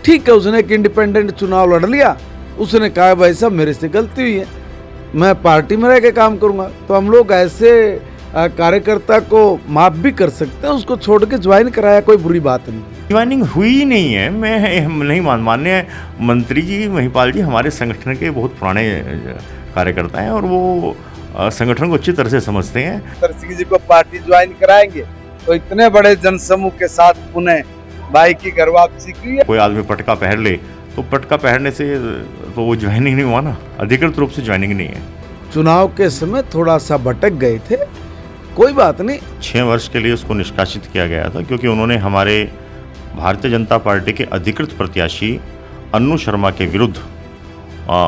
ठीक है, उसने एक इंडिपेंडेंट चुनाव लड़ लिया, उसने कहा भाई साहब मेरे से गलती हुई है, मैं पार्टी में रह के काम करूंगा। तो हम लोग ऐसे कार्यकर्ता को माफ भी कर सकते हैं, उसको छोड़ के ज्वाइन कराया, कोई बुरी बात नहीं। ज्वाइनिंग हुई ही नहीं है, मैं नहीं माननीय मंत्री जी महिपाल जी हमारे संगठन के बहुत पुराने कार्यकर्ता हैं और वो संगठन को अच्छी तरह से समझते हैं। अतर सिंह जी को पार्टी ज्वाइन कराएंगे तो इतने बड़े जनसमूह के साथ पुनः भाई की घर वापसी की है। कोई आदमी पटका पहन ले तो पटका पहनने से तो वो ज्वाइनिंग नहीं हुआ ना, अधिकृत रूप से ज्वाइनिंग नहीं है। चुनाव के समय थोड़ा सा भटक गए थे, कोई बात नहीं। 6 वर्ष के लिए उसको निष्कासित किया गया था क्योंकि उन्होंने हमारे भारतीय जनता पार्टी के अधिकृत प्रत्याशी अन्नू शर्मा के विरुद्ध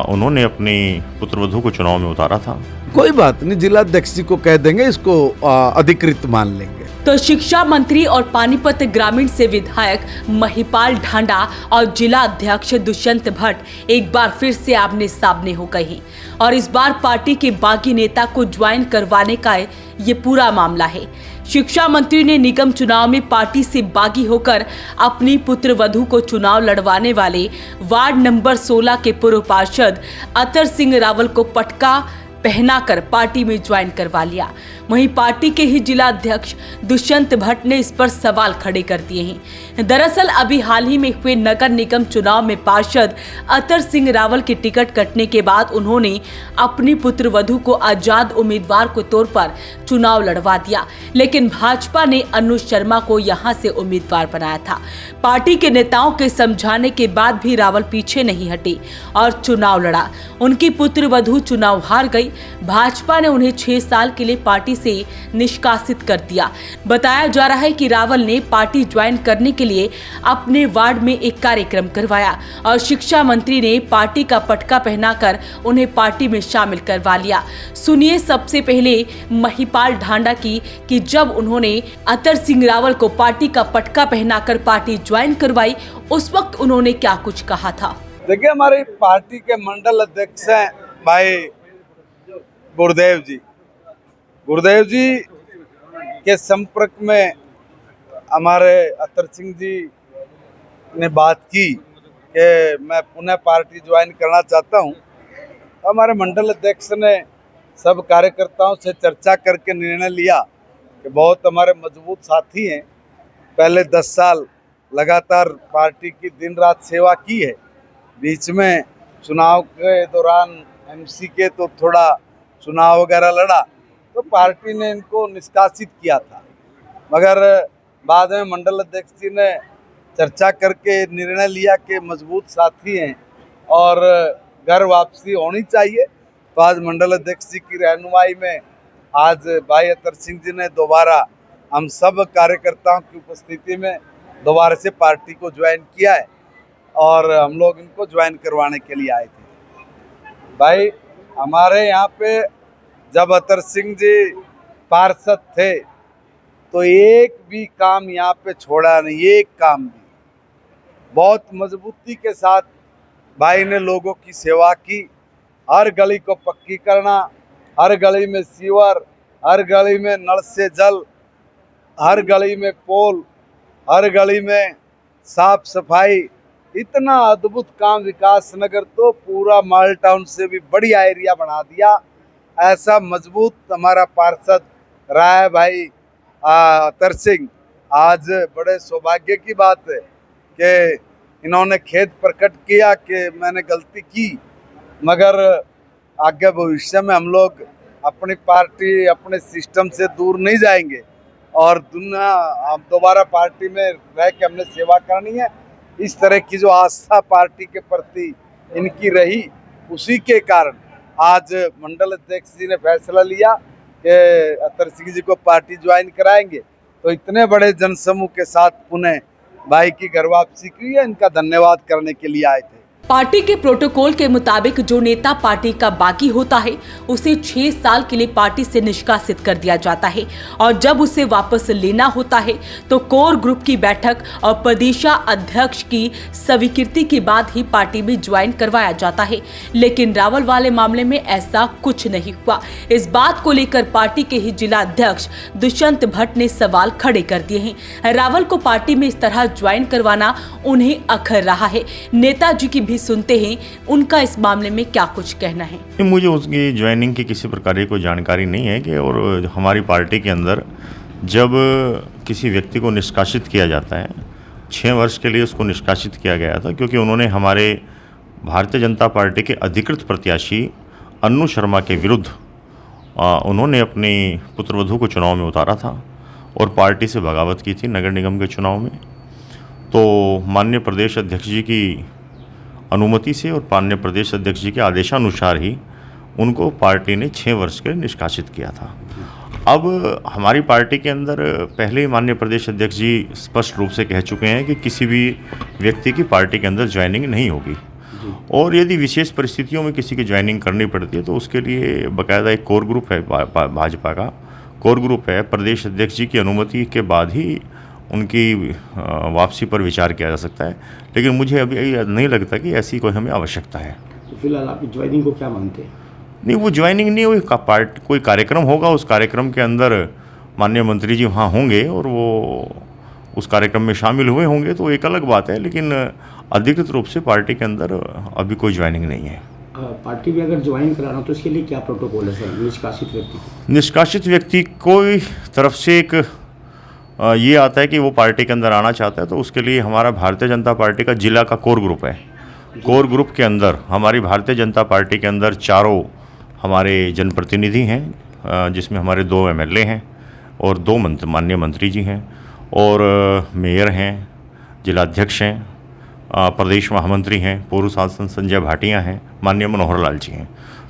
उन्होंने अपनी पुत्रवधू को चुनाव में उतारा था। कोई बात नहीं, जिलाध्यक्ष जी को कह देंगे, इसको अधिकृत मान लेंगे। तो शिक्षा मंत्री और पानीपत ग्रामीण से विधायक महिपाल ढांडा और जिला अध्यक्ष दुष्यंत भट्ट एक बार फिर से आमने सामने हो गए और इस बार पार्टी के बागी नेता को ज्वाइन करवाने का ये पूरा मामला है। शिक्षा मंत्री ने निगम चुनाव में पार्टी से बागी होकर अपनी पुत्रवधू को चुनाव लड़वाने वाले वार्ड नंबर 16 के पूर्व पार्षद अतर सिंह रावल को पटका पहनाकर पार्टी में ज्वाइन करवा लिया। वहीं पार्टी के ही जिला अध्यक्ष दुष्यंत भट्ट ने इस पर सवाल खड़े कर दिए हैं। दरअसल अभी हाल ही में हुए नगर निगम चुनाव में पार्षद अतर सिंह रावल की टिकट कटने के बाद उन्होंने अपनी पुत्रवधू को आजाद उम्मीदवार के तौर पर चुनाव लड़वा दिया, लेकिन भाजपा ने अन्नू शर्मा को यहां से उम्मीदवार बनाया था। पार्टी के नेताओं के समझाने के बाद भी रावल पीछे नहीं हटे और चुनाव लड़ा। उनकी पुत्रवधू चुनाव हार गई। भाजपा ने उन्हें 6 साल के लिए पार्टी से निष्कासित कर दिया। बताया जा रहा है कि रावल ने पार्टी ज्वाइन करने के लिए अपने वार्ड में एक कार्यक्रम करवाया और शिक्षा मंत्री ने पार्टी का पटका पहनाकर उन्हें पार्टी में शामिल करवा लिया। सुनिए सबसे पहले महिपाल ढांडा की कि जब उन्होंने अतर सिंह रावल को पार्टी का पटका पहनाकर पार्टी ज्वाइन करवाई, उस वक्त उन्होंने क्या कुछ कहा था। देखिए, हमारी पार्टी के मंडल अध्यक्ष हैं भाई गुरुदेव जी के संपर्क में हमारे अतर सिंह जी ने बात की कि मैं पुनः पार्टी ज्वाइन करना चाहता हूं। तो हमारे मंडल अध्यक्ष ने सब कार्यकर्ताओं से चर्चा करके निर्णय लिया कि बहुत हमारे मजबूत साथी हैं, पहले 10 साल लगातार पार्टी की दिन रात सेवा की है, बीच में चुनाव के दौरान एमसी के तो थोड़ा चुनाव वगैरह लड़ा तो पार्टी ने इनको निष्कासित किया था, मगर बाद में मंडल अध्यक्ष जी ने चर्चा करके निर्णय लिया कि मजबूत साथी हैं और घर वापसी होनी चाहिए। तो आज मंडल अध्यक्ष जी की रहनुमाई में आज भाई अतर सिंह जी ने दोबारा हम सब कार्यकर्ताओं की उपस्थिति में दोबारा से पार्टी को ज्वाइन किया है और हम लोग इनको ज्वाइन करवाने के लिए आए थे। भाई हमारे यहाँ पे जब अतर सिंह जी पार्षद थे तो एक भी काम यहाँ पे छोड़ा नहीं, एक काम भी। बहुत मजबूती के साथ भाई ने लोगों की सेवा की, हर गली को पक्की करना, हर गली में सीवर, हर गली में नल से जल, हर गली में पोल, हर गली में साफ सफाई, इतना अद्भुत काम। विकास नगर तो पूरा माल टाउन से भी बढ़िया एरिया बना दिया। ऐसा मजबूत हमारा पार्षद रहा है भाई अतर सिंह। आज बड़े सौभाग्य की बात है कि इन्होंने खेद प्रकट किया कि मैंने गलती की, मगर आगे भविष्य में हम लोग अपनी पार्टी अपने सिस्टम से दूर नहीं जाएंगे और हम दोबारा पार्टी में रह के हमने सेवा करनी है। इस तरह की जो आस्था पार्टी के प्रति इनकी रही, उसी के कारण आज मंडल अध्यक्ष जी ने फैसला लिया कि अतर सिंह जी को पार्टी ज्वाइन कराएंगे। तो इतने बड़े जनसमूह के साथ पुनः भाई की घर वापसी की है, इनका धन्यवाद करने के लिए आए थे। पार्टी के प्रोटोकॉल के मुताबिक जो नेता पार्टी का बागी होता है उसे 6 साल के लिए पार्टी से निष्कासित कर दिया जाता है और जब उसे वापस लेना होता है तो कोर ग्रुप की बैठक और प्रदेशाध्यक्ष की स्वीकृति के बाद ही पार्टी में ज्वाइन करवाया जाता है। लेकिन रावल वाले मामले में ऐसा कुछ नहीं हुआ। इस बात को लेकर पार्टी के ही जिला अध्यक्ष दुष्यंत भट्ट ने सवाल खड़े कर दिए हैं। रावल को पार्टी में इस तरह ज्वाइन करवाना उन्हें अखर रहा है। नेताजी की भी सुनते हैं, उनका इस मामले में क्या कुछ कहना है। मुझे उसकी ज्वाइनिंग की किसी प्रकार की कोई जानकारी नहीं है कि और हमारी पार्टी के अंदर जब किसी व्यक्ति को निष्कासित किया जाता है, 6 वर्ष के लिए उसको निष्कासित किया गया था क्योंकि उन्होंने हमारे भारतीय जनता पार्टी के अधिकृत प्रत्याशी अन्नू शर्मा के विरुद्ध उन्होंने अपनी पुत्रवधू को चुनाव में उतारा था और पार्टी से बगावत की थी नगर निगम के चुनाव में। तो माननीय प्रदेश अध्यक्ष जी की अनुमति से और माननीय प्रदेश अध्यक्ष जी के आदेशानुसार ही उनको पार्टी ने 6 वर्ष के लिए निष्कासित किया था। अब हमारी पार्टी के अंदर पहले ही माननीय प्रदेश अध्यक्ष जी स्पष्ट रूप से कह चुके हैं कि किसी भी व्यक्ति की पार्टी के अंदर ज्वाइनिंग नहीं होगी और यदि विशेष परिस्थितियों में किसी की ज्वाइनिंग करनी पड़ती है तो उसके लिए बाकायदा एक कोर ग्रुप है, भाजपा का कोर ग्रुप है। प्रदेश अध्यक्ष जी की अनुमति के बाद ही उनकी वापसी पर विचार किया जा सकता है, लेकिन मुझे अभी नहीं लगता कि ऐसी कोई हमें आवश्यकता है। तो फिलहाल आप ज्वाइनिंग को क्या मानते हैं? नहीं, वो ज्वाइनिंग नहीं हुई, कोई कार्यक्रम होगा, उस कार्यक्रम के अंदर माननीय मंत्री जी वहाँ होंगे और वो उस कार्यक्रम में शामिल हुए होंगे तो एक अलग बात है, लेकिन अधिकृत रूप से पार्टी के अंदर अभी कोई ज्वाइनिंग नहीं है। पार्टी में अगर ज्वाइन कराना तो इसके लिए क्या प्रोटोकॉल है सर? निष्कासित व्यक्ति कोई तरफ से एक ये आता है कि वो पार्टी के अंदर आना चाहता है तो उसके लिए हमारा भारतीय जनता पार्टी का जिला का कोर ग्रुप है। कोर ग्रुप के अंदर हमारी भारतीय जनता पार्टी के अंदर 4 हमारे जनप्रतिनिधि हैं, जिसमें हमारे 2 MLA हैं और 2 माननीय मंत्री जी हैं और मेयर हैं, जिलाध्यक्ष हैं, प्रदेश महामंत्री हैं, पूर्व सांसद संजय भाटिया हैं, माननीय मनोहर लाल जी हैं।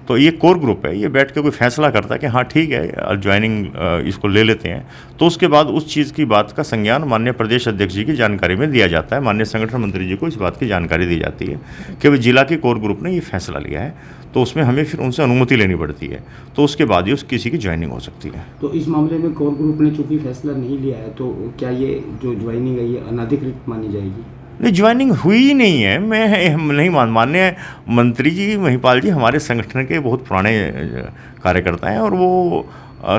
तो ये कोर ग्रुप है, ये बैठ के कोई फैसला करता है कि हाँ ठीक है ज्वाइनिंग इसको ले लेते हैं, तो उसके बाद उस चीज़ की बात का संज्ञान माननीय प्रदेश अध्यक्ष जी की जानकारी में दिया जाता है। माननीय संगठन मंत्री जी को इस बात की जानकारी दी जाती है कि भाई जिला के कोर ग्रुप ने ये फैसला लिया है, तो उसमें हमें फिर उनसे अनुमति लेनी पड़ती है, तो उसके बाद ही किसी की ज्वाइनिंग हो सकती है। तो इस मामले में कोर ग्रुप ने चूँकि फैसला नहीं लिया है तो क्या ये जो ज्वाइनिंग है ये अनधिकृत मानी जाएगी? नहीं, ज्वाइनिंग हुई ही नहीं है। मैं नहीं माननीय मंत्री जी महिपाल जी हमारे संगठन के बहुत पुराने कार्यकर्ता हैं और वो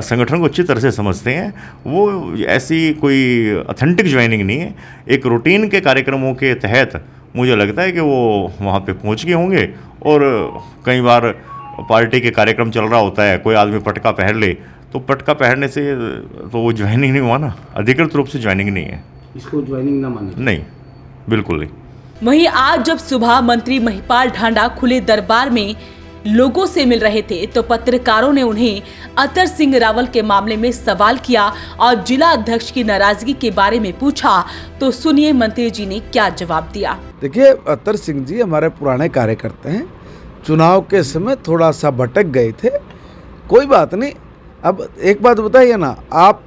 संगठन को अच्छी तरह से समझते हैं। वो ऐसी कोई ऑथेंटिक ज्वाइनिंग नहीं है, एक रूटीन के कार्यक्रमों के तहत मुझे लगता है कि वो वहाँ पे पहुँच गए होंगे और कई बार पार्टी के कार्यक्रम चल रहा होता है, कोई आदमी पटका पहन ले तो पटका पहनने से तो वो ज्वाइनिंग नहीं हुआ ना, अधिकृत रूप से ज्वाइनिंग नहीं है। इसको ज्वाइनिंग ना माने? नहीं, बिल्कुल नहीं। वहीं आज जब सुबह मंत्री महिपाल ढांडा खुले दरबार में लोगों से मिल रहे थे तो पत्रकारों ने उन्हें अतर सिंह रावल के मामले में सवाल किया और जिला अध्यक्ष की नाराजगी के बारे में पूछा, तो सुनिए मंत्री जी ने क्या जवाब दिया। देखिए, अतर सिंह जी हमारे पुराने कार्यकर्ता हैं, चुनाव के समय थोड़ा सा भटक गए थे, कोई बात नहीं। अब एक बात बताइए ना, आप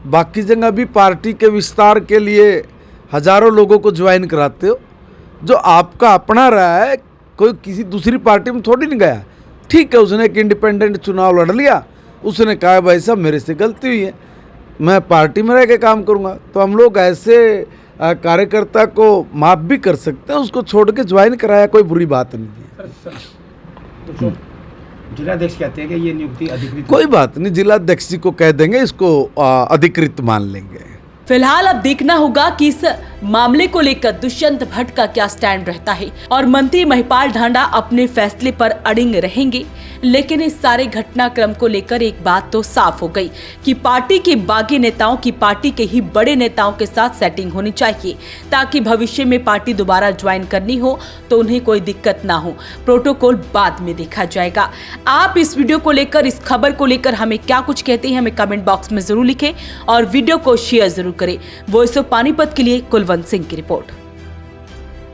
बाकी जगह भी पार्टी के विस्तार के लिए हजारों लोगों को ज्वाइन कराते हो, जो आपका अपना रहा है, कोई किसी दूसरी पार्टी में थोड़ी नहीं गया। ठीक है, उसने एक इंडिपेंडेंट चुनाव लड़ लिया, उसने कहा भाई साहब मेरे से गलती हुई है, मैं पार्टी में रह के काम करूंगा। तो हम लोग ऐसे कार्यकर्ता को माफ भी कर सकते हैं, उसको छोड़ के ज्वाइन कराया कोई बुरी बात नहीं है। जिलाध्यक्ष कहते हैं कि ये नियुक्ति अधिकृत, कोई बात नहीं, जिलाध्यक्ष जी को कह देंगे, इसको अधिकृत मान लेंगे। फिलहाल अब देखना होगा कि इस मामले को लेकर दुष्यंत भट्ट का क्या स्टैंड रहता है और मंत्री महिपाल ढांडा अपने फैसले पर अड़िग रहेंगे। लेकिन इस सारे घटनाक्रम को लेकर एक बात तो साफ हो गई कि पार्टी के बागी नेताओं की पार्टी के ही बड़े नेताओं के साथ सेटिंग होनी चाहिए, ताकि भविष्य में पार्टी दोबारा ज्वाइन करनी हो तो उन्हें कोई दिक्कत ना हो। प्रोटोकॉल बाद में देखा जाएगा। आप इस वीडियो को लेकर, इस खबर को लेकर हमें क्या कुछ कहते हैं, हमें कमेंट बॉक्स में जरूर लिखें और वीडियो को शेयर जरूर करें। वॉइस ऑफ पानीपत के लिए कुलवंत सिंह की रिपोर्ट।